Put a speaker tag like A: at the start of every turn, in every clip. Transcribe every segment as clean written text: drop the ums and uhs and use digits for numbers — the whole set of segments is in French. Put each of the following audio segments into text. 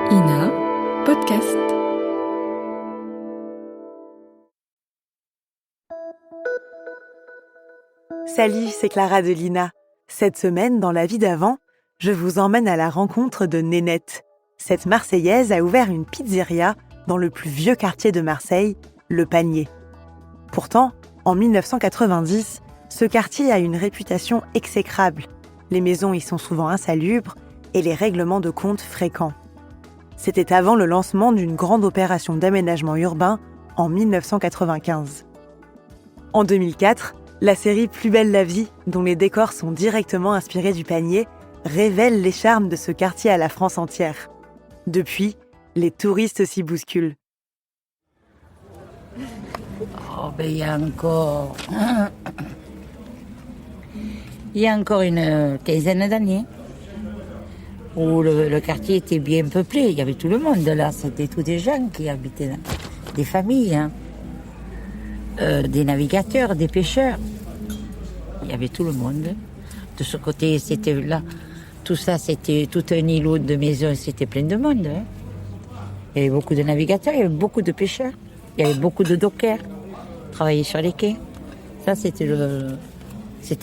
A: Ina, podcast.
B: Salut, c'est Clara de l'Ina. Cette semaine, dans La vie d'avant, je vous emmène à la rencontre de Nénette. Cette Marseillaise a ouvert une pizzeria dans le plus vieux quartier de Marseille, Le Panier. Pourtant, en 1990, ce quartier a une réputation exécrable. Les maisons y sont souvent insalubres et les règlements de compte fréquents. C'était avant le lancement d'une grande opération d'aménagement urbain en 1995. En 2004, la série Plus belle la vie, dont les décors sont directement inspirés du Panier, révèle les charmes de ce quartier à la France entière. Depuis, les touristes s'y bousculent.
C: Il y a encore une quinzaine d'années où le quartier était bien peuplé. Il y avait tout le monde là, c'était tous des gens qui habitaient là. Des familles, des navigateurs, des pêcheurs. Il y avait tout le monde. De ce côté, c'était là. Tout ça, c'était tout un îlot de maisons, c'était plein de monde. Il y avait beaucoup de navigateurs, il y avait beaucoup de pêcheurs. Il y avait beaucoup de dockers qui travaillaient sur les quais. Ça, c'était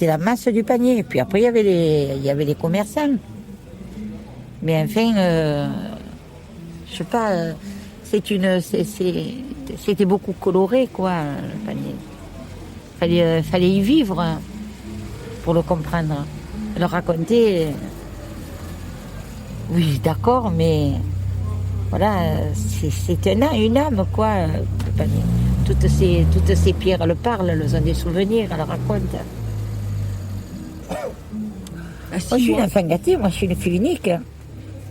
C: la masse du Panier. Et puis après, il y avait les commerçants. Mais enfin, je sais pas, c'était beaucoup coloré, quoi, le Panier. Fallait y vivre pour le comprendre. Le raconter, oui, d'accord, mais voilà, c'est une âme, quoi, le Panier. Toutes ces pierres, elles parlent, elles ont des souvenirs, elles racontent. Moi, je suis une enfant gâtée, moi, je suis une fille unique.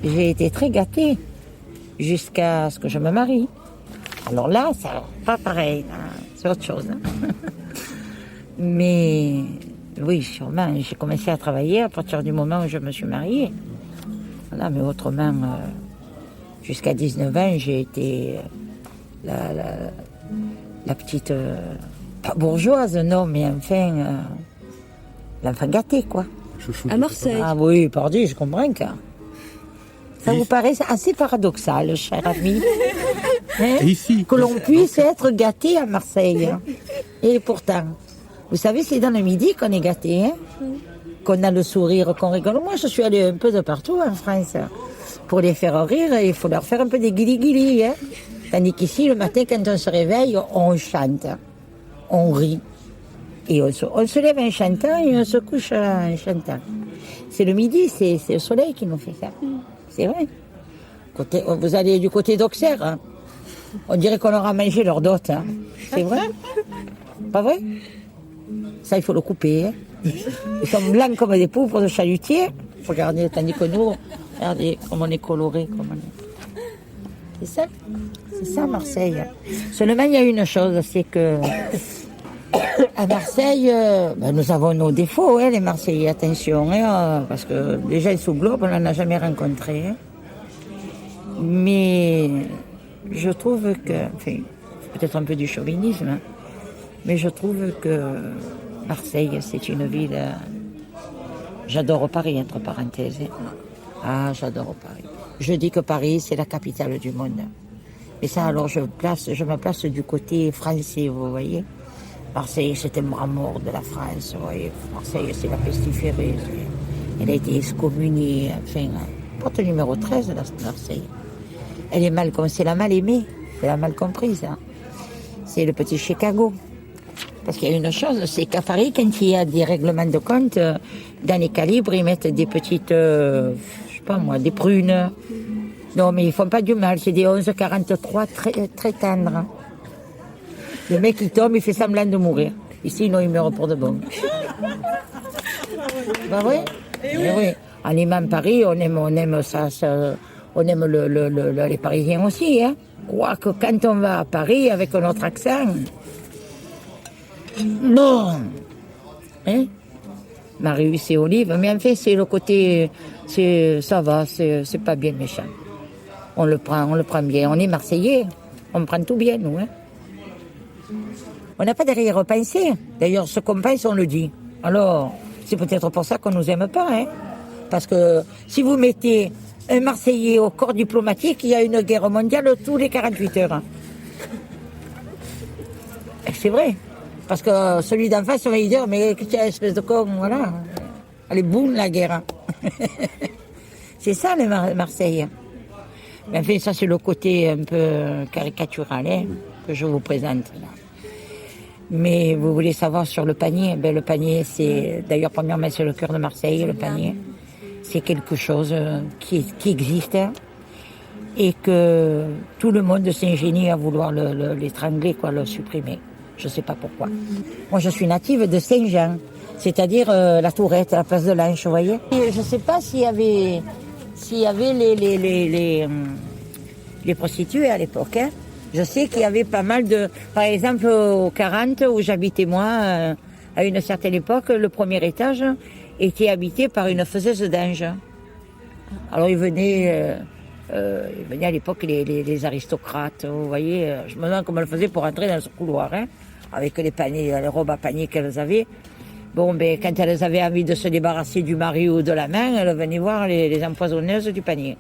C: J'ai été très gâtée jusqu'à ce que je me marie. Alors là, c'est pas pareil, là. C'est autre chose. Mais oui, sûrement, j'ai commencé à travailler à partir du moment où je me suis mariée. Voilà, mais autrement, jusqu'à 19 ans, j'ai été la petite, pas bourgeoise, non, mais enfin, l'enfant gâté, quoi.
D: À Marseille.
C: Ah oui, pardon, je comprends, car ça vous paraît assez paradoxal, cher ami,
D: ici,
C: que l'on puisse être gâté à Marseille. Et pourtant, vous savez, c'est dans le midi qu'on est gâté, qu'on a le sourire, qu'on rigole. Moi, je suis allée un peu de partout en France. Pour les faire rire, il faut leur faire un peu des guili-guili. Tandis qu'ici, le matin, quand on se réveille, on chante, on rit. Et on se lève en chantant et on se couche en chantant. C'est le midi, c'est le soleil qui nous fait ça. C'est vrai. Vous allez du côté d'Auxerre, on dirait qu'on aura mangé leur dot. C'est vrai. Pas vrai? Ça, il faut le couper. Ils sont blancs comme des pauvres de chalutiers. Regardez, tandis que nous, regardez comme on est coloré. C'est ça Marseille. Seulement, il y a une chose, c'est que à Marseille, nous avons nos défauts, les Marseillais, attention, parce que les gens sous globe, on n'en a jamais rencontré. Mais je trouve que, enfin, c'est peut-être un peu du chauvinisme, mais je trouve que Marseille, c'est une ville. J'adore Paris, entre parenthèses. Ah, j'adore Paris. Je dis que Paris, c'est la capitale du monde. Et ça, alors, je me place du côté français, vous voyez. Marseille, c'était le bras mort de la France, vous voyez. Marseille, c'est la pestiférée. Elle a été excommuniée, enfin, porte numéro 13, Marseille. Elle est c'est la mal aimée, c'est la mal comprise. C'est le petit Chicago. Parce qu'il y a une chose, c'est qu'à Paris, quand il y a des règlements de compte, dans les calibres, ils mettent des petites, je sais pas moi, des prunes. Non, mais ils font pas du mal, c'est des 11,43 très, très tendres. Le mec, il tombe, il fait semblant de mourir. Ici, non, il meurt pour de bon. Bah oui. Oui. En aimant Paris, on aime ça, on aime les Parisiens aussi. Quoique quand on va à Paris avec notre accent, non. Marius et Olive, mais en fait, c'est le côté, ça va, c'est pas bien méchant. On le prend bien. On est Marseillais, on prend tout bien, nous. On n'a pas d'arrière-pensée. D'ailleurs, ce qu'on pense, on le dit. Alors, c'est peut-être pour ça qu'on nous aime pas, Parce que si vous mettez un Marseillais au corps diplomatique, il y a une guerre mondiale tous les 48 heures. Et c'est vrai. Parce que celui d'en face, on va lui dire, mais qu'est-ce que tu es, espèce de con, voilà. Allez, boum, la guerre. C'est ça, les Marseille. Mais enfin, ça, c'est le côté un peu caricatural que je vous présente. Là. Mais vous voulez savoir sur le panier, le panier, c'est, d'ailleurs, premièrement, c'est le cœur de Marseille, le panier. C'est quelque chose qui existe et que tout le monde s'ingénie à vouloir l'étrangler, le supprimer. Je ne sais pas pourquoi. Moi, je suis native de Saint-Jean, c'est-à-dire la Tourette, la place de l'Anche, vous voyez. Et je ne sais pas s'il y avait les prostituées à l'époque. Je sais qu'il y avait pas mal de... Par exemple, au 40, où j'habitais moi, à une certaine époque, le premier étage était habité par une faiseuse d'ange. Alors, ils venaient à l'époque les aristocrates, vous voyez. Je me demande comment elles faisaient pour entrer dans ce couloir, avec les paniers, les robes à panier qu'elles avaient. Bon, quand elles avaient envie de se débarrasser du mari ou de la main, elles venaient voir les empoisonneuses du panier.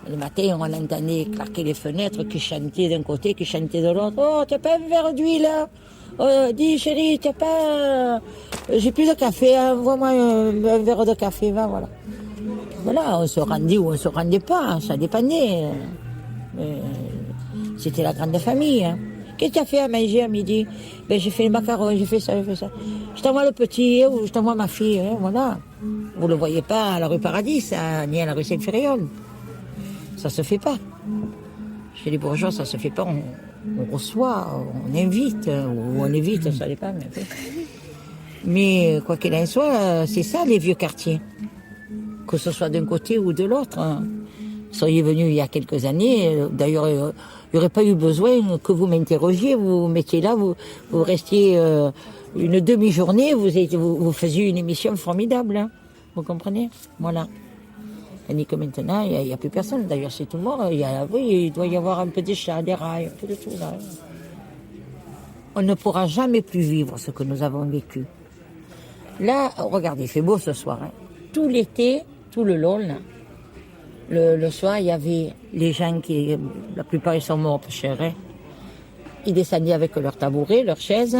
C: Le matin, on entendait claquer les fenêtres, qui chantaient d'un côté, qui chantaient de l'autre. Oh, t'as pas un verre d'huile, là? Dis, chérie, t'as pas... J'ai plus de café, envoie-moi un verre de café, va, voilà. Voilà, on se rendait ou on se rendait pas, ça dépendait. C'était la grande famille. Qu'est-ce que tu as fait à manger à midi? J'ai fait les macarons, j'ai fait ça, j'ai fait ça. Je t'envoie le petit, ou je t'envoie ma fille, voilà. Vous ne le voyez pas à la rue Paradis, ni à la rue Saint-Ferréol. Ça se fait pas. Chez les bourgeois, ça se fait pas. On reçoit, on invite, ou on évite, ça dépend. Mais quoi qu'il en soit, c'est ça les vieux quartiers. Que ce soit d'un côté ou de l'autre. Vous seriez venu il y a quelques années, d'ailleurs, il n'y aurait pas eu besoin que vous m'interrogiez, vous vous mettiez là, vous restiez une demi-journée, vous faisiez une émission formidable. Vous comprenez? Voilà. Tandis que maintenant, il n'y a plus personne. D'ailleurs, c'est tout mort. Il doit y avoir un peu des chats, des rats, un peu de tout. Là. On ne pourra jamais plus vivre ce que nous avons vécu. Là, regardez, il fait beau ce soir. Tout l'été, tout le long, là, le soir, il y avait les gens qui, la plupart, ils sont morts, chers. Ils descendaient avec leur tabouret, leur chaise.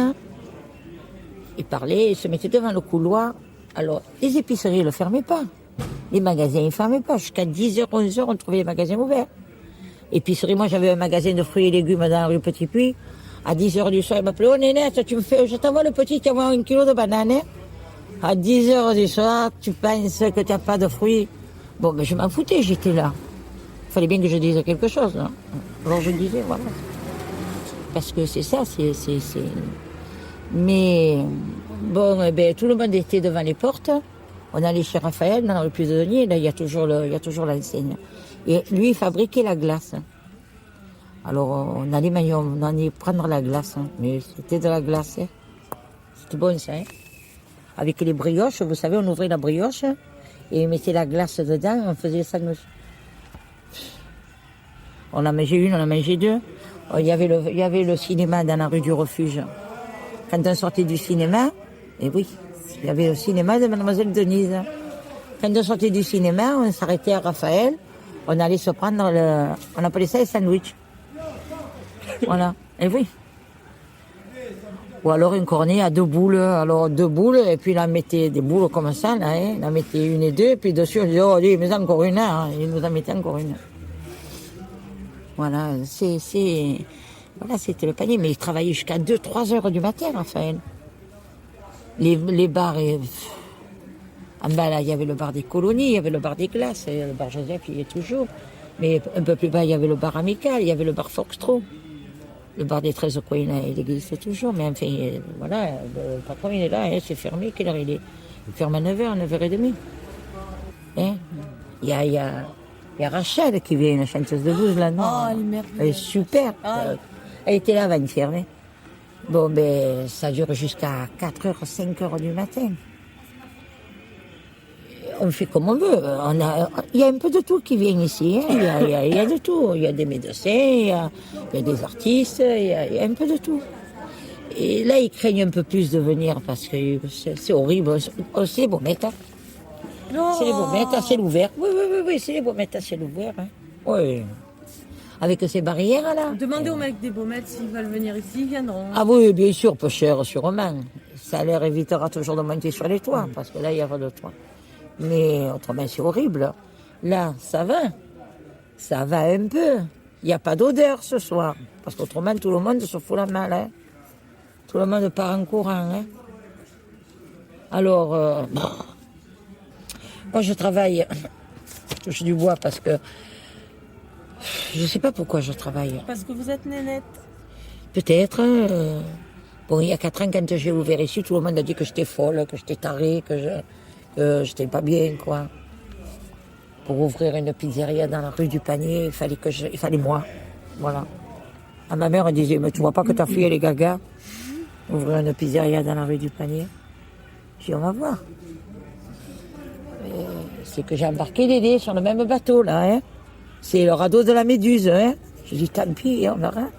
C: Ils parlaient, ils se mettaient devant le couloir. Alors, les épiceries ne le fermaient pas. Les magasins ne fermaient pas. Jusqu'à 10h, 11h, on trouvait les magasins ouverts. Épicerie, moi, j'avais un magasin de fruits et légumes dans la rue Petit Puy. À 10h du soir, il m'appelait, oh, Nénette, je t'envoie le petit, tu envoies 1 kilo de bananes. À 10h du soir, tu penses que tu n'as pas de fruits. Bon, je m'en foutais, j'étais là. Il fallait bien que je dise quelque chose. Hein. Alors je disais, voilà. Parce que c'est ça, c'est... Mais, bon, tout le monde était devant les portes. On allait chez Raphaël, dans le plus de Denis, là, il y a toujours l'enseigne. Et lui, il fabriquait la glace. Alors, on allait prendre la glace. Mais c'était de la glace. C'était bon, ça, Avec les brioches, vous savez, on ouvrait la brioche et on mettait la glace dedans, on faisait ça. On a mangé une, on a mangé deux. Il y avait le cinéma dans la rue du Refuge. Quand on sortait du cinéma, et oui, il y avait le cinéma de Mademoiselle Denise. Quand on sortait du cinéma, on s'arrêtait à Raphaël, on allait se prendre on appelait ça les sandwichs. Voilà, et oui. Ou alors une cornée à 2 boules. Alors 2 boules, et puis là, on mettait des boules comme ça, là, on en mettait 1 et 2, et puis dessus, on disait, oh, il met encore une, il nous en mettait encore une. Voilà, voilà, c'était le panier, mais il travaillait jusqu'à 2-3 heures du matin, Raphaël. Les bars, en bas, là, il y avait le bar des colonies, il y avait le bar des glaces, le bar Joseph, il y est toujours. Mais un peu plus bas, il y avait le bar amical, il y avait le bar Foxtrot. Le bar des 13 au coin, il existe toujours, mais enfin, voilà, le patron, il est là, c'est fermé, quelle heure il est? Il ferme à 9h, 9h30. Il y a Rachel qui vient, une chanteuse de blues, là, non?
D: Oh, elle est merveilleuse.
C: Elle est super. Elle était là avant-hier, Bon, ça dure jusqu'à 4h, 5h du matin. On fait comme on veut. Il y a un peu de tout qui vient ici. Il y a de tout. Il y a des médecins, il y a des artistes, il y a un peu de tout. Et là, ils craignent un peu plus de venir parce que c'est horrible. Aussi, bon, C'est les baumettes à ciel ouvert. Oui, c'est les baumettes à ciel ouvert. Hein. Oui. Avec ces barrières là.
D: Demandez aux mecs des baumettes s'ils veulent venir ici, ils viendront.
C: Ah oui, bien sûr, peu cher sûrement. Ça leur évitera toujours de monter sur les toits, parce que là, il n'y a pas de toit. Mais autrement, c'est horrible. Là, ça va. Ça va un peu. Il n'y a pas d'odeur ce soir. Parce qu'autrement, tout le monde se fout la malle. Hein. Tout le monde part en courant. Hein. Alors, moi, je travaille. Je touche du bois parce que je ne sais pas pourquoi je travaille.
D: Parce que vous êtes nénette.
C: Peut-être. Bon, il y a 4 ans, quand j'ai ouvert ici, tout le monde a dit que j'étais folle, que j'étais tarée, que j'étais pas bien, quoi. Pour ouvrir une pizzeria dans la rue du Panier, il fallait moi. Voilà. À ma mère, elle disait, mais tu vois pas que ta fille, elle est gaga? Ouvrir une pizzeria dans la rue du Panier. J'ai dit, on va voir. C'est que j'ai embarqué Dédé sur le même bateau, là, hein. C'est le radeau de la Méduse, hein. J'ai dit, tant pis, on verra.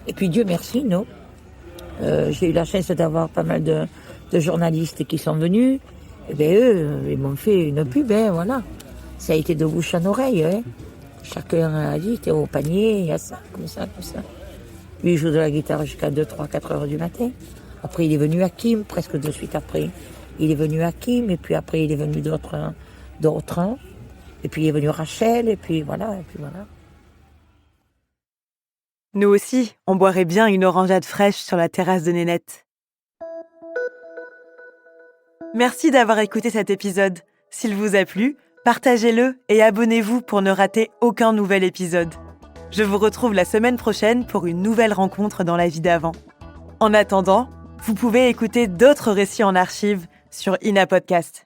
C: Et puis, Dieu merci, non. J'ai eu la chance d'avoir pas mal de journalistes qui sont venus. Et bien, eux, ils m'ont fait une pub, hein, voilà. Ça a été de bouche en oreille, hein. Chacun a dit, t'es au panier, il y a ça, comme ça, comme ça. Lui, il joue de la guitare jusqu'à 2, 3, 4 heures du matin. Après, il est venu à Kim, presque de suite après. Il est venu à Kim, et puis après, il est venu d'autres. Et puis, il est venu Rachel, et puis voilà.
B: Nous aussi, on boirait bien une orangeade fraîche sur la terrasse de Nénette. Merci d'avoir écouté cet épisode. S'il vous a plu, partagez-le et abonnez-vous pour ne rater aucun nouvel épisode. Je vous retrouve la semaine prochaine pour une nouvelle rencontre dans la vie d'avant. En attendant, vous pouvez écouter d'autres récits en archive sur Ina Podcast.